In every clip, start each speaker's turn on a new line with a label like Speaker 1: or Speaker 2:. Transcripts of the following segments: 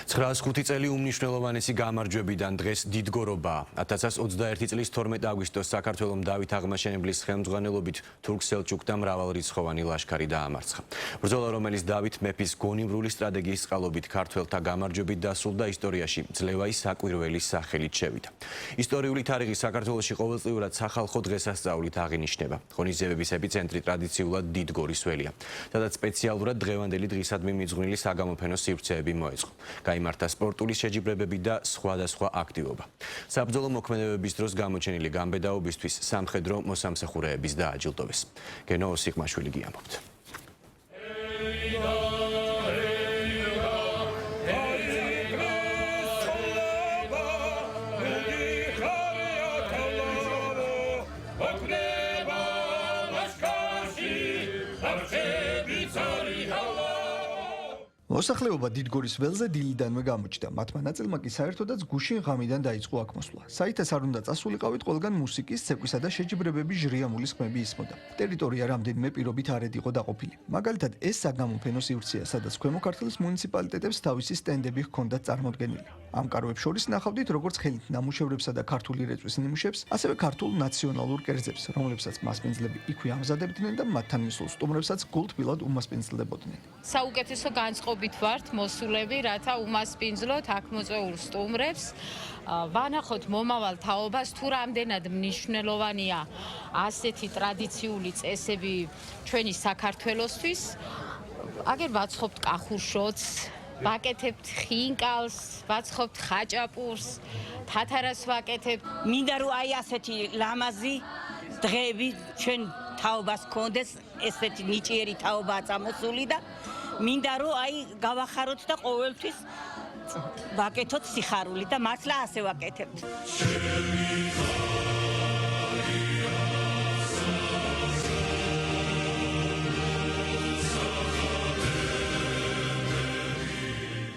Speaker 1: 905 წელი უმნიშვნელოვანესი გამარჯვებიდან დღეს დიდგორობაა. 1021 წლის 12 აგვისტოს საქართველოს დავით აღმაშენებლის ხელმძღვანელობით თურქ-სელჩუკ და მრავალრიცხოვანი ლაშქარი დაამარცხა. ბრძოლა, რომელიც დავით მეფის გონივრული სტრატეგიის წყალობით ქართველთა გამარჯვებით დასრულდა, ისტორიაში ძლევაი საკვირველის სახელით შევიდა. ისტორიული თარიღი საქართველოში ყოველწლიურად სახალხო დღესასწაულით აღინიშნება. ღონისძიებების ეპიცენტრი ტრადიციულად დიდგორის ველია, სადაც სპეციალურად დღევანდელი დღისადმი მიძღვნილი საგამოფენო სივრცეები მოეწყო. Გაიმართა სპორტული შეჯიბრებები და სხვადასხვა აქტივობა. საბრძოლო მოქმედებების დროს გამოჩენილი გამბედაობისთვის სამხედრო მოსამსახურეების დააჯილდოვეს. გენო ოსიხმაშვილი გიამბობთ.
Speaker 2: მოსახლეობა დიდგორის ველზე დილიდანვე გამოჩნდა. მათმა ნაწილმა კი საერთოდაც გუშინ ღამიდან დაიწყო აქ მოსვლა. საითეს არ უნდა წასულიყავით, ყველგან მუსიკის, ცეკვისა და შეჯიბრებების ჟრიამულის ხმები ისმოდა. ტერიტორია რამდენიმე პირობით არედ იყო დაყოფილი. მაგალითად, ეს საგამოფენო სივრცეა, სადაც ქვემო ქართლის მუნიციპალიტეტებს თავისი სტენდები ჰქონდათ წარმოდგენილი. ამ კარვებს შორის ნახავდით როგორც ხელით ნამუშევრებსა და ქართული რეწვის ნიმუშებს, ასევე ქართულ ნაციონალურ კერძებს, რომლებსაც მასპინძლები იქვე ამზადებდნენ და მათთან მისულ სტუმრებსაც გულთბილად უმასპინძლებოდნენ.
Speaker 3: საუკეთესო განწყობი ვართ მოსულები, რათა უმასპინძლოთ აქ მოწვეულ სტუმრებს, ვანახოთ მომავალ თაობას, თუ რამდენად მნიშვნელოვანია ასეთი ტრადიციული წესები ჩვენი საქართველოსთვის. აგერ ვაცხობთ კახურშოც, ვაკეთებთ ხინკალს, ვაცხობთ ხაჭაპურს, თათარას ვაკეთებთ.
Speaker 4: მინდა რომ აი ასეთი ლამაზი დღეები ჩვენ თაობას გქონდეს, ესეთი ნიჭიერი თაობაა წამოსული და მინდა რომ აი გავახაროთ და ყოველთვის ვაკეთოთ სიხარული და მართლა ასე ვაკეთებთ.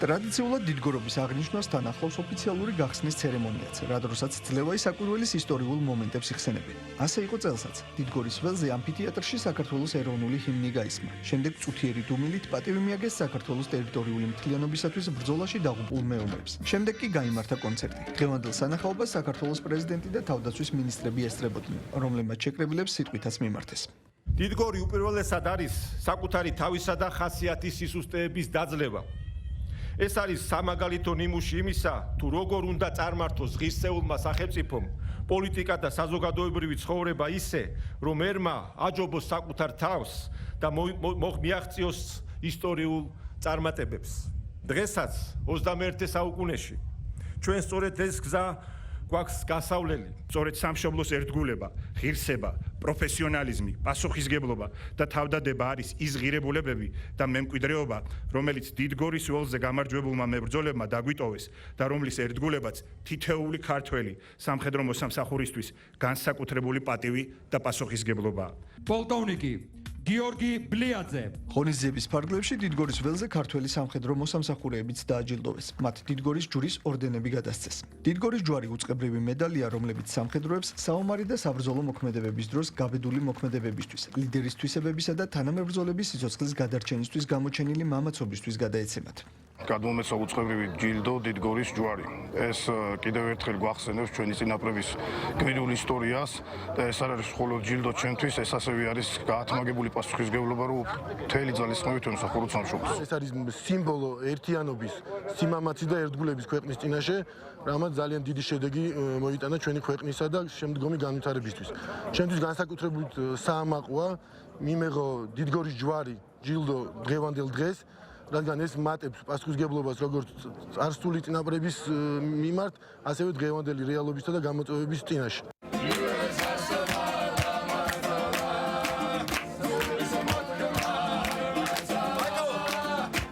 Speaker 2: ტრადიციულად დიდგორობის აღნიშვნას თან ახლავს ოფიციალური გახსნის ცერემონიაც, რა დროსაც ძლევაი საკვირველის ისტორიულ მომენტებს იხსენებენ. ასე იყო წელსაც. დიდგორის ველზე ამფითეატრში საქართველოს ეროვნული ჰიმნი გაისმა. შემდეგ წუთიერი დუმილით პატივი მიაგეს საქართველოს ტერიტორიული მთლიანობისათვის ბრძოლაში დაღუპულ მეომრებს. შემდეგ კი გაიმართა კონცერტი. დღევანდელ სანახაობას საქართველოს პრეზიდენტი და თავდაცვის მინისტრები ესწრებოდნენ, რომლებმაც შეკრებილებს სიტყვითაც მიმართეს.
Speaker 5: დიდგორი უპირველესად არის საკუთარი თავისა და ხასიათის სისუსტეების დაძლევა. ეს არის სამაგალითო ნიმუში იმისა, თუ როგორ უნდა წარმართოს ღირსეულმა სახელმწიფომ პოლიტიკა და საზოგადოებრივი ცხოვრება ისე, რომ ერმა აჯობოს საკუთარ თავს და მიაღწიოს ისტორიულ წარმატებებს. დღესაც 21 საუკუნეში ჩვენ სწორედ ეს გზა გვაქვს გასავლელი. სწორედ სამშობლოს ერთგულება, ღირსება, პროფესიონალიზმი, პასუხისგებლობა და თავდადება არის ის ღირებულებები და მემკვიდრეობა, რომელიც დიდგორის ველზე გამარჯვებულმა მებრძოლებმა დაგვიტოვეს და რომლის ერთგულებაც თითოეული ქართველი სამხედრო მოსამსახურისთვის განსაკუთრებული პატივი და პასუხისგებლობაა.
Speaker 6: პოლკოვნიკი გიორგი ბლიაძე.
Speaker 2: ღონისძიების ფარგლებში დიდგორის ველზე ქართველი სამხედრო მოსამსახურეებიც დააჯილდოვეს. მათ დიდგორის ჯვრის ორდენები გადასცეს. დიდგორის ჯვარი უწყებრივი მედალია, რომლებიც სამხედროებს საომარი და საბრძოლო მოქმედებების დროს გაბედული მოქმედებებისთვის, ლიდერის თვისებებისა და თანამებრძოლების სიცოცხლის გადარჩენისთვის გამოჩენილი მამაცობისთვის გადაეცემათ.
Speaker 7: გადმომეცა უწყებრივი ჯილდო დიდგორის ჯვარი. ეს კიდევ ერთხელ გვახსენებს ჩვენი წინაპრების გვირულ ისტორიას და ეს არ არის მხოლოდ ჯილდო ჩვენთვის, ეს ასევე არის გაათმაგებული პასუხისგებლობა, რომ მთელი ძალისხმევით ვემსახუროთ სამშობლოს.
Speaker 8: ეს არის სიმბოლო ერთიანობის, სიმამაცის და ერთგულების ქვეყნის წინაშე, რამაც ძალიან დიდი შედეგი მოიტანა ჩვენი ქვეყნისა და შემდგომი განვითარებისთვის. ჩვენთვის განსაკუთრებით საამაყოა მიმეღო დიდგორის ჯვარი ჯილდო დღევანდელ დღეს, რადგან ეს მატებს პასუხისგებლობას როგორც წარსული წინაპრების მიმართ, ასევე დღევანდელი რეალობისა და გამოწვევების წინაშე.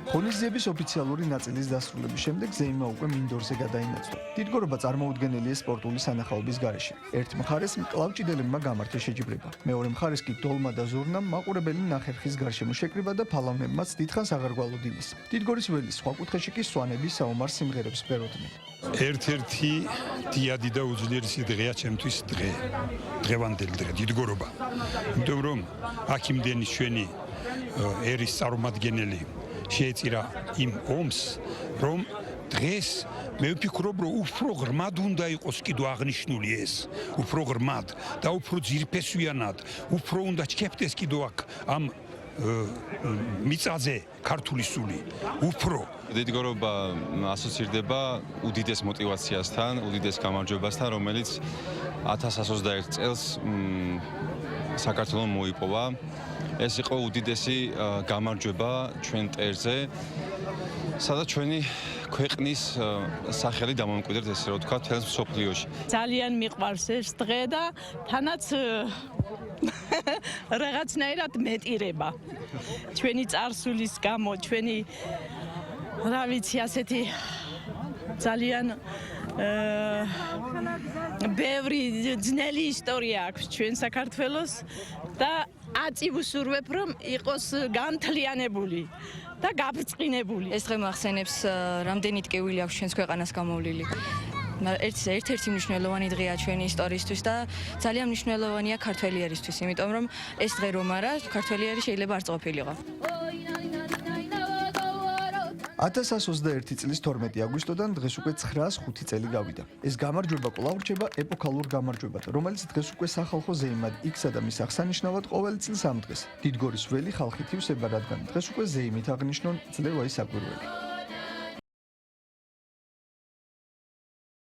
Speaker 2: ღონისძიების ოფიციალური ნაწილის დასრულების შემდეგ ზეიმა უკვე მინდორზე გადაინაცვლა. დიდგორობა წარმოუდგენელია სპორტული სანახაობის გარეშე. ერთ მხარეს მკლავჭიდელებმა გამართეს შეჯიბრება. მეორე მხარეს კი დოლმა და ზურნამ მაყურებელი ნახერხის გარშემო შეკრიბა და ფალავნებმაც დიდხანს აღარგვალო დილის. დიდგორის ველის სხვა კუთხეში კი სვანები საომარ სიმღერებს ბეროდნენ.
Speaker 9: ერთ-ერთი დიადი და უძლიერესი დღეა ჩემთვის დღევანდელი დღე დიდგორობა. იმიტომ რომ აქ იმდენი ჩვენი ერის წარმომადგენელი შეეწირა იმ ომს, რომ დღეს მე ვფიქრობ, რომ უფრო ღრმად უნდა იყოს კიდო აღნიშნული ეს, უფრო ღრმად და უფრო ძირფესვიანად, უფრო უნდა ჩქეფდეს კიდო აქ ამ მიწაზე ქართული სული, უფრო
Speaker 10: დიდგორობა ასოცირდება უდიდეს мотивაციასთან, უდიდეს გამარჯვებასთან, რომელიც 1121 წელს საქართველოს მოიპოვა. ეს იყო უდიდესი გამარჯვება ჩვენ მტერზე, სადაც ჩვენი ქვეყნის სახელი დამოუკიდებლად ესე რომ ვთქვა თელს მსოფლიოში.
Speaker 11: ძალიან მიყვარს ეს დღე და თანაც რაღაცნაირად მეტირება. ჩვენი წარსულის გამო, ჩვენი რა ვიცი, ასეთი ძალიან ბევრი ძნელი ისტორია აქვს ჩვენ საქართველოს და აწივუსურვებ რომ იყოს განთლიანებული და გაბრწყინებული.
Speaker 12: ეს დღე მახსენებს რამდენი ტკივილი აქვს ჩვენს ქვეყანას გამოვლილი. ერთ-ერთი მნიშვნელოვანი დღეა ჩვენი ისტორიისთვის და ძალიან მნიშვნელოვანია ქართველიერისთვის, იმიტომ რომ ეს დღე რომ არა, ქართველიერი შეიძლება არ ყოფილიყო.
Speaker 2: 1121 წლის 12 აგვისტოდან დღეს უკვე 905 წელი გავიდა. ეს გამარჯვება კვლავ რჩება ეპოქალურ გამარჯვებად, რომელიც დღეს უკვე სახალხო ზეიმად იქცა და მის აღსანიშნავად ყოველი წლის ამ დღეს დიდგორის ველი ხალხით ივსება, რადგან დღეს უკვე ზეიმით აღნიშნონ ძლევაის საკვირველი.